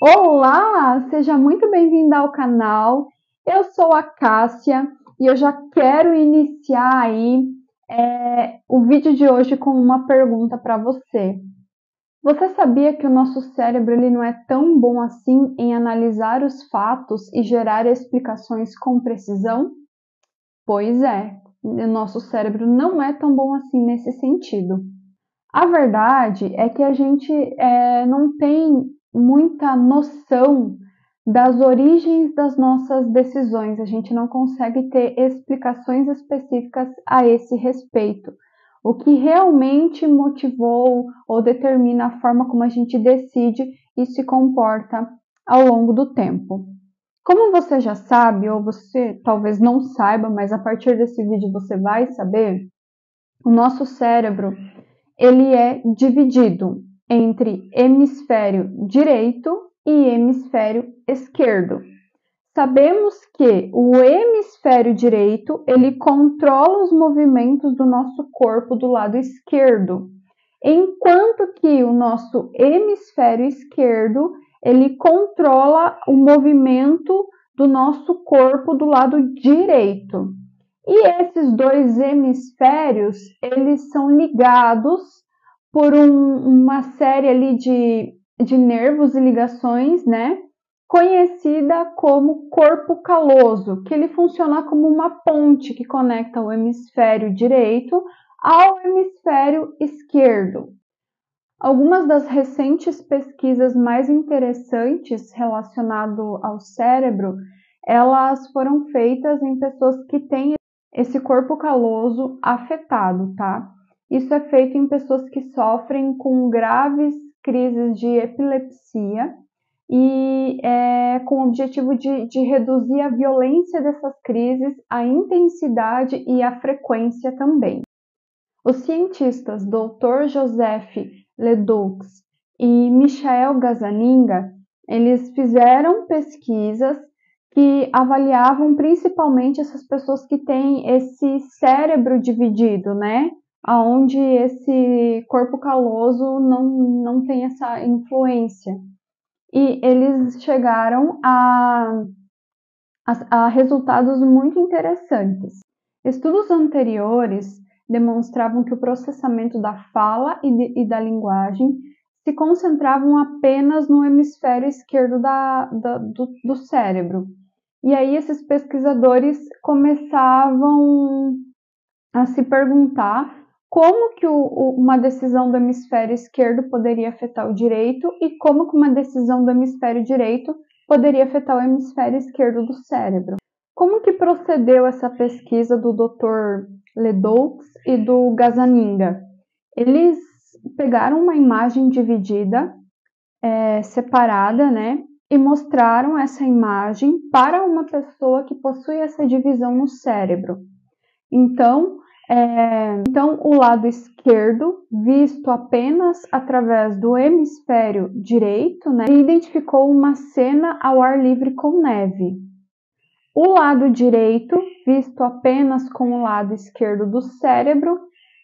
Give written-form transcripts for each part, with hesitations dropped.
Olá, seja muito bem-vinda ao canal. Eu sou a Cássia e eu já quero iniciar aí o vídeo de hoje com uma pergunta para você. Você sabia que o nosso cérebro ele não é tão bom assim em analisar os fatos e gerar explicações com precisão? Pois é, o nosso cérebro não é tão bom assim nesse sentido. A verdade é que a gente não tem muita noção das origens das nossas decisões, a gente não consegue ter explicações específicas a esse respeito. O que realmente motivou ou determina a forma como a gente decide e se comporta ao longo do tempo. Como você já sabe, ou você talvez não saiba, mas a partir desse vídeo você vai saber, o nosso cérebro ele é dividido entre hemisfério direito e hemisfério esquerdo. Sabemos que o hemisfério direito ele controla os movimentos do nosso corpo do lado esquerdo, enquanto que o nosso hemisfério esquerdo ele controla o movimento do nosso corpo do lado direito. E esses dois hemisférios, eles são ligados por uma série ali de nervos e ligações, né? Conhecida como corpo caloso, que ele funciona como uma ponte que conecta o hemisfério direito ao hemisfério esquerdo. Algumas das recentes pesquisas mais interessantes relacionadas ao cérebro, elas foram feitas em pessoas que têm esse corpo caloso afetado, tá? Isso é feito em pessoas que sofrem com graves crises de epilepsia e com o objetivo de reduzir a violência dessas crises, a intensidade e a frequência também. Os cientistas Dr. Joseph Ledoux e Michael Gazzaniga, eles fizeram pesquisas que avaliavam principalmente essas pessoas que têm esse cérebro dividido, né? Onde esse corpo caloso não tem essa influência. E eles chegaram a resultados muito interessantes. Estudos anteriores demonstravam que o processamento da fala e da linguagem se concentravam apenas no hemisfério esquerdo do cérebro. E aí esses pesquisadores começavam a se perguntar como que uma decisão do hemisfério esquerdo poderia afetar o direito e como que uma decisão do hemisfério direito poderia afetar o hemisfério esquerdo do cérebro. Como que procedeu essa pesquisa do Dr. Ledoux e do Gazzaniga? Eles pegaram uma imagem dividida, separada, né? E mostraram essa imagem para uma pessoa que possui essa divisão no cérebro. Então, o lado esquerdo, visto apenas através do hemisfério direito, né, identificou uma cena ao ar livre com neve. O lado direito, visto apenas com o lado esquerdo do cérebro,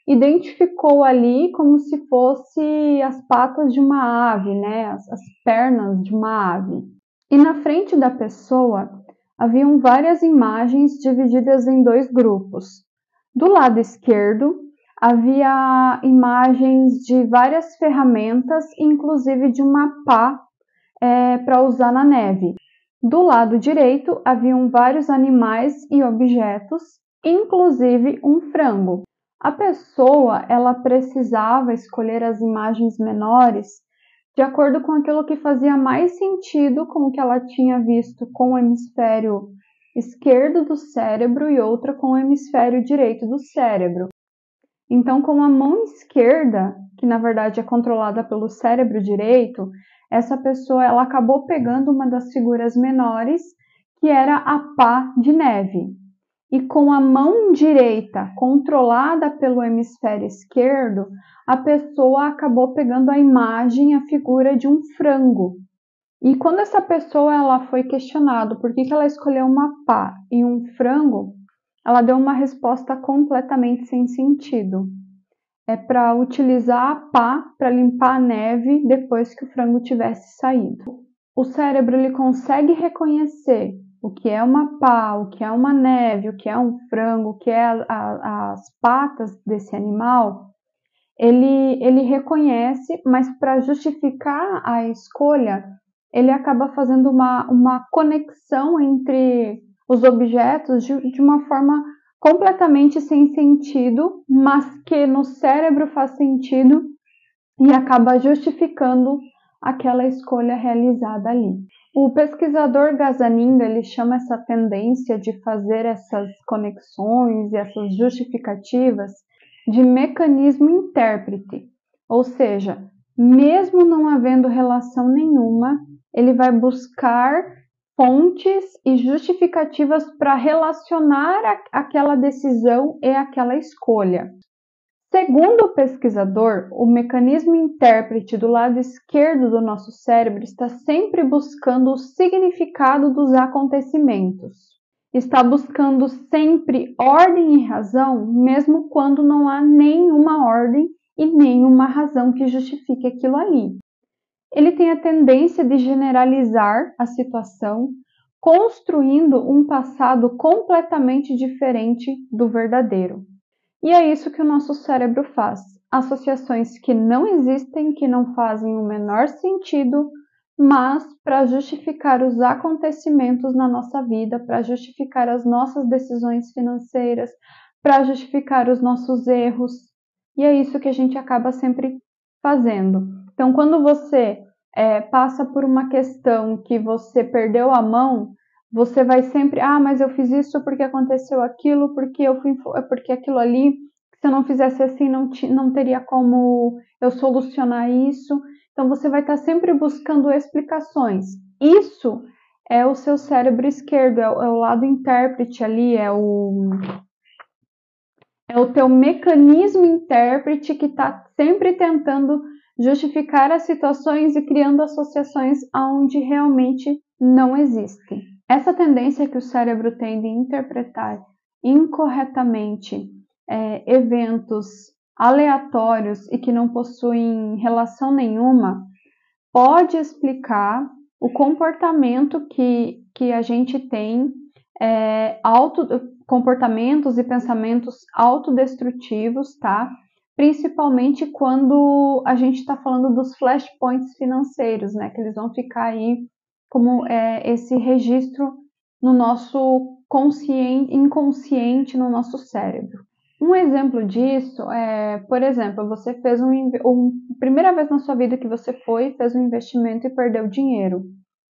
identificou ali como se fosse as patas de uma ave, né, as pernas de uma ave. E na frente da pessoa haviam várias imagens divididas em dois grupos. Do lado esquerdo, havia imagens de várias ferramentas, inclusive de uma pá para usar na neve. Do lado direito, haviam vários animais e objetos, inclusive um frango. A pessoa ela precisava escolher as imagens menores de acordo com aquilo que fazia mais sentido com o que ela tinha visto com o hemisfério esquerdo do cérebro e outra com o hemisfério direito do cérebro. Então, com a mão esquerda, que na verdade é controlada pelo cérebro direito, essa pessoa ela acabou pegando uma das figuras menores, que era a pá de neve. E com a mão direita controlada pelo hemisfério esquerdo, a pessoa acabou pegando a imagem, a figura de um frango. E quando essa pessoa ela foi questionada por que ela escolheu uma pá e um frango, ela deu uma resposta completamente sem sentido. É para utilizar a pá para limpar a neve depois que o frango tivesse saído. o cérebro ele consegue reconhecer o que é uma pá, o que é uma neve, o que é um frango, o que é as patas desse animal, ele reconhece, mas para justificar a escolha, ele acaba fazendo uma conexão entre os objetos de uma forma completamente sem sentido, mas que no cérebro faz sentido e acaba justificando aquela escolha realizada ali. O pesquisador Gazzaniga ele chama essa tendência de fazer essas conexões e essas justificativas de mecanismo intérprete, ou seja, mesmo não havendo relação nenhuma, ele vai buscar fontes e justificativas para relacionar aquela decisão e aquela escolha. Segundo o pesquisador, o mecanismo intérprete do lado esquerdo do nosso cérebro está sempre buscando o significado dos acontecimentos. Está buscando sempre ordem e razão, mesmo quando não há nenhuma ordem e nenhuma razão que justifique aquilo ali. Ele tem a tendência de generalizar a situação, construindo um passado completamente diferente do verdadeiro. E é isso que o nosso cérebro faz. Associações que não existem, que não fazem o menor sentido, mas para justificar os acontecimentos na nossa vida, para justificar as nossas decisões financeiras, para justificar os nossos erros. E é isso que a gente acaba sempre fazendo. Então, quando você passa por uma questão que você perdeu a mão, você vai sempre, mas eu fiz isso porque aconteceu aquilo, porque aquilo ali, se eu não fizesse assim, não teria como eu solucionar isso. Então você vai estar sempre buscando explicações. Isso é o seu cérebro esquerdo, é o lado intérprete ali, é o teu mecanismo intérprete que está sempre tentando justificar as situações e criando associações onde realmente não existem. Essa tendência que o cérebro tem de interpretar incorretamente eventos aleatórios e que não possuem relação nenhuma pode explicar o comportamento que a gente tem, comportamentos e pensamentos autodestrutivos, tá? Principalmente quando a gente está falando dos flashpoints financeiros, né? Que eles vão ficar aí como esse registro no nosso inconsciente, no nosso cérebro. Um exemplo disso é, por exemplo, você fez primeira vez na sua vida que você fez um investimento e perdeu dinheiro.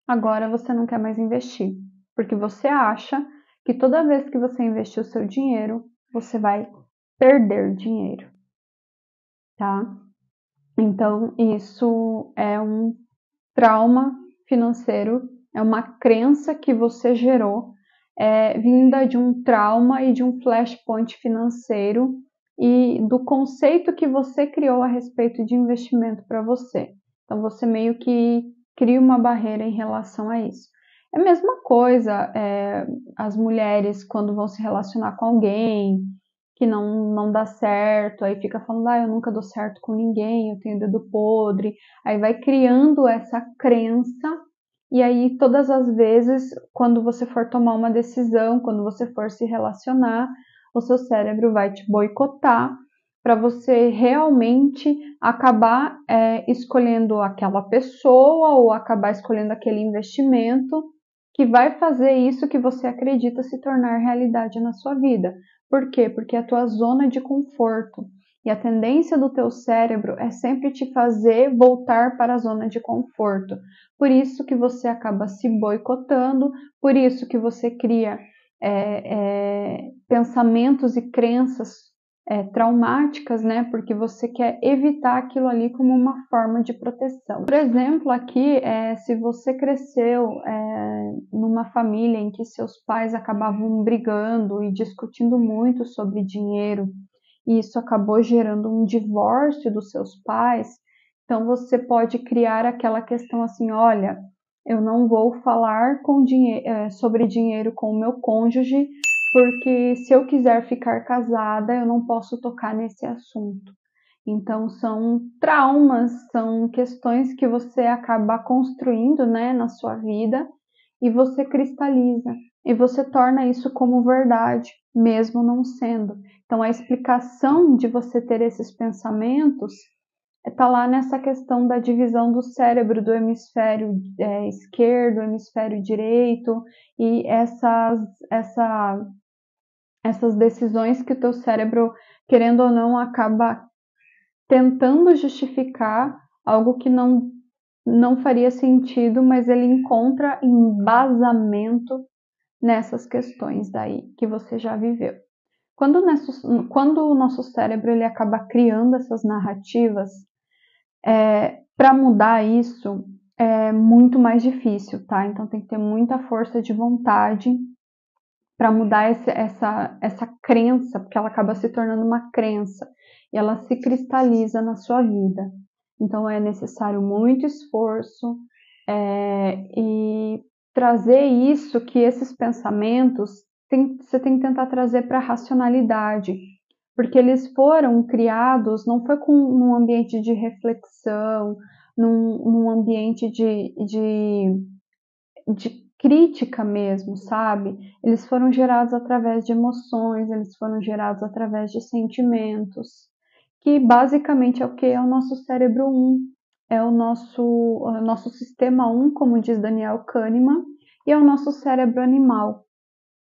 Agora você não quer mais investir, porque você acha que toda vez que você investir o seu dinheiro, você vai perder dinheiro, tá? Então, isso é um trauma financeiro, é uma crença que você gerou, vinda de um trauma e de um flashpoint financeiro e do conceito que você criou a respeito de investimento para você. Então, você meio que cria uma barreira em relação a isso. É a mesma coisa, as mulheres quando vão se relacionar com alguém que não dá certo, aí fica falando, eu nunca dou certo com ninguém, eu tenho dedo podre, aí vai criando essa crença, e aí todas as vezes, quando você for tomar uma decisão, quando você for se relacionar, o seu cérebro vai te boicotar para você realmente acabar escolhendo aquela pessoa ou acabar escolhendo aquele investimento que vai fazer isso que você acredita se tornar realidade na sua vida. Por quê? Porque é a tua zona de conforto. E a tendência do teu cérebro é sempre te fazer voltar para a zona de conforto. Por isso que você acaba se boicotando, por isso que você cria pensamentos e crenças traumáticas, né? Porque você quer evitar aquilo ali como uma forma de proteção. Por exemplo, aqui, se você cresceu numa família em que seus pais acabavam brigando e discutindo muito sobre dinheiro, e isso acabou gerando um divórcio dos seus pais, então você pode criar aquela questão assim, olha, eu não vou falar sobre dinheiro com o meu cônjuge, porque se eu quiser ficar casada, eu não posso tocar nesse assunto. Então, são traumas, são questões que você acaba construindo, né, na sua vida, e você cristaliza, e você torna isso como verdade, mesmo não sendo. Então, a explicação de você ter esses pensamentos está lá nessa questão da divisão do cérebro do hemisfério esquerdo, hemisfério direito, e essas decisões que o teu cérebro, querendo ou não, acaba tentando justificar algo que não faria sentido, mas ele encontra embasamento nessas questões daí que você já viveu. Quando o nosso cérebro ele acaba criando essas narrativas, para mudar isso é muito mais difícil, tá? Então tem que ter muita força de vontade para mudar essa crença, porque ela acaba se tornando uma crença e ela se cristaliza na sua vida. Então é necessário muito esforço e trazer isso, que esses pensamentos você tem que tentar trazer para a racionalidade, porque eles foram criados, não foi num ambiente de reflexão, num ambiente de crítica mesmo, sabe? Eles foram gerados através de emoções, eles foram gerados através de sentimentos, que basicamente é o que é o nosso cérebro 1, é o nosso sistema 1, como diz Daniel Kahneman, e é o nosso cérebro animal.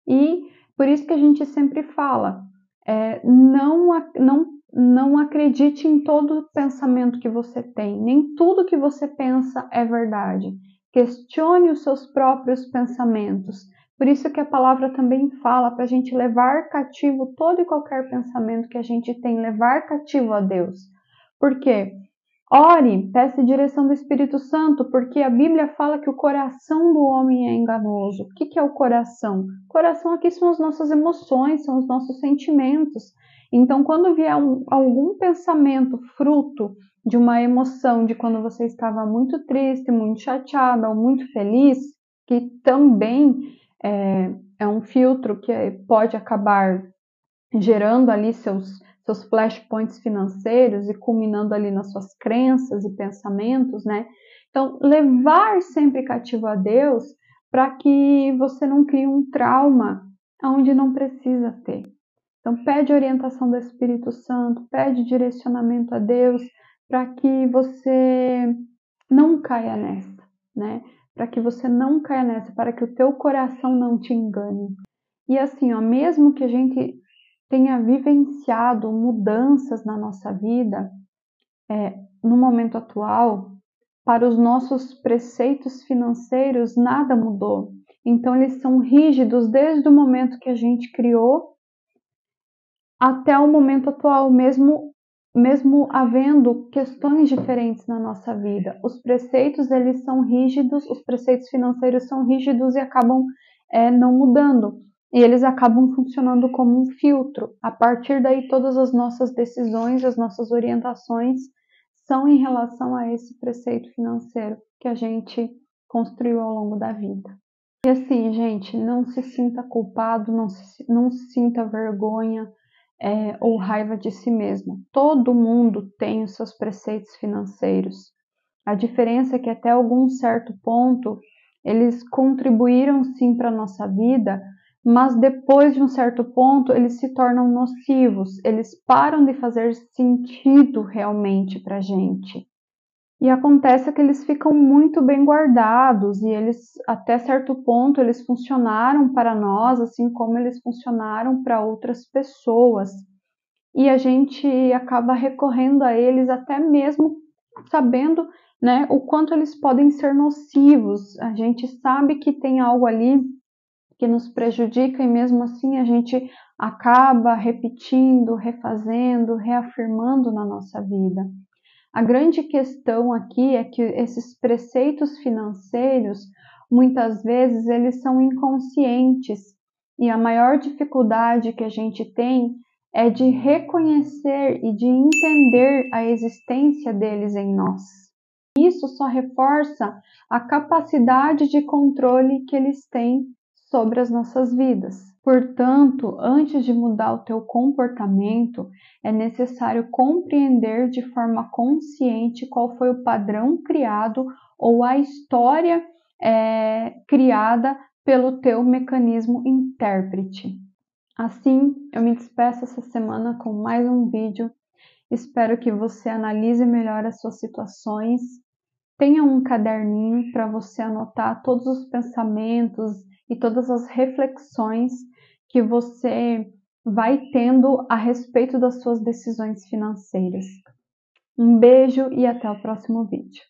E por isso que a gente sempre fala, não acredite em todo pensamento que você tem, nem tudo que você pensa é verdade. Questione os seus próprios pensamentos. Por isso que a palavra também fala para a gente levar cativo todo e qualquer pensamento que a gente tem, levar cativo a Deus. Por quê? Ore, peça direção do Espírito Santo, porque a Bíblia fala que o coração do homem é enganoso. O que é o coração? O coração aqui são as nossas emoções, são os nossos sentimentos. Então, quando vier algum pensamento fruto de uma emoção, de quando você estava muito triste, muito chateada ou muito feliz, que também é um filtro que pode acabar gerando ali seus flashpoints financeiros e culminando ali nas suas crenças e pensamentos, né? Então, levar sempre cativo a Deus para que você não crie um trauma onde não precisa ter. Então, pede orientação do Espírito Santo, pede direcionamento a Deus para que você não caia nessa, né? Para que você não caia nessa, para que o teu coração não te engane. E assim, ó, mesmo que a gente tenha vivenciado mudanças na nossa vida, no momento atual, para os nossos preceitos financeiros nada mudou. Então eles são rígidos desde o momento que a gente criou até o momento atual, mesmo havendo questões diferentes na nossa vida. Os preceitos eles são rígidos, os preceitos financeiros são rígidos e acabam não mudando. E eles acabam funcionando como um filtro. A partir daí, todas as nossas decisões, as nossas orientações são em relação a esse preceito financeiro que a gente construiu ao longo da vida. E assim, gente, não se sinta culpado, não se sinta vergonha ou raiva de si mesmo. Todo mundo tem os seus preceitos financeiros. A diferença é que até algum certo ponto eles contribuíram sim para a nossa vida, mas depois de um certo ponto eles se tornam nocivos, eles param de fazer sentido realmente para a gente. E acontece que eles ficam muito bem guardados e eles, até certo ponto, eles funcionaram para nós, assim como eles funcionaram para outras pessoas. E a gente acaba recorrendo a eles até mesmo sabendo, né, o quanto eles podem ser nocivos. A gente sabe que tem algo ali que nos prejudica e mesmo assim a gente acaba repetindo, refazendo, reafirmando na nossa vida. A grande questão aqui é que esses preceitos financeiros, muitas vezes, eles são inconscientes e a maior dificuldade que a gente tem é de reconhecer e de entender a existência deles em nós. Isso só reforça a capacidade de controle que eles têm sobre as nossas vidas. Portanto, antes de mudar o teu comportamento, é necessário compreender de forma consciente qual foi o padrão criado ou a história criada pelo teu mecanismo intérprete. Assim, eu me despeço essa semana com mais um vídeo. Espero que você analise melhor as suas situações. Tenha um caderninho para você anotar todos os pensamentos e todas as reflexões que você vai tendo a respeito das suas decisões financeiras. Um beijo e até o próximo vídeo.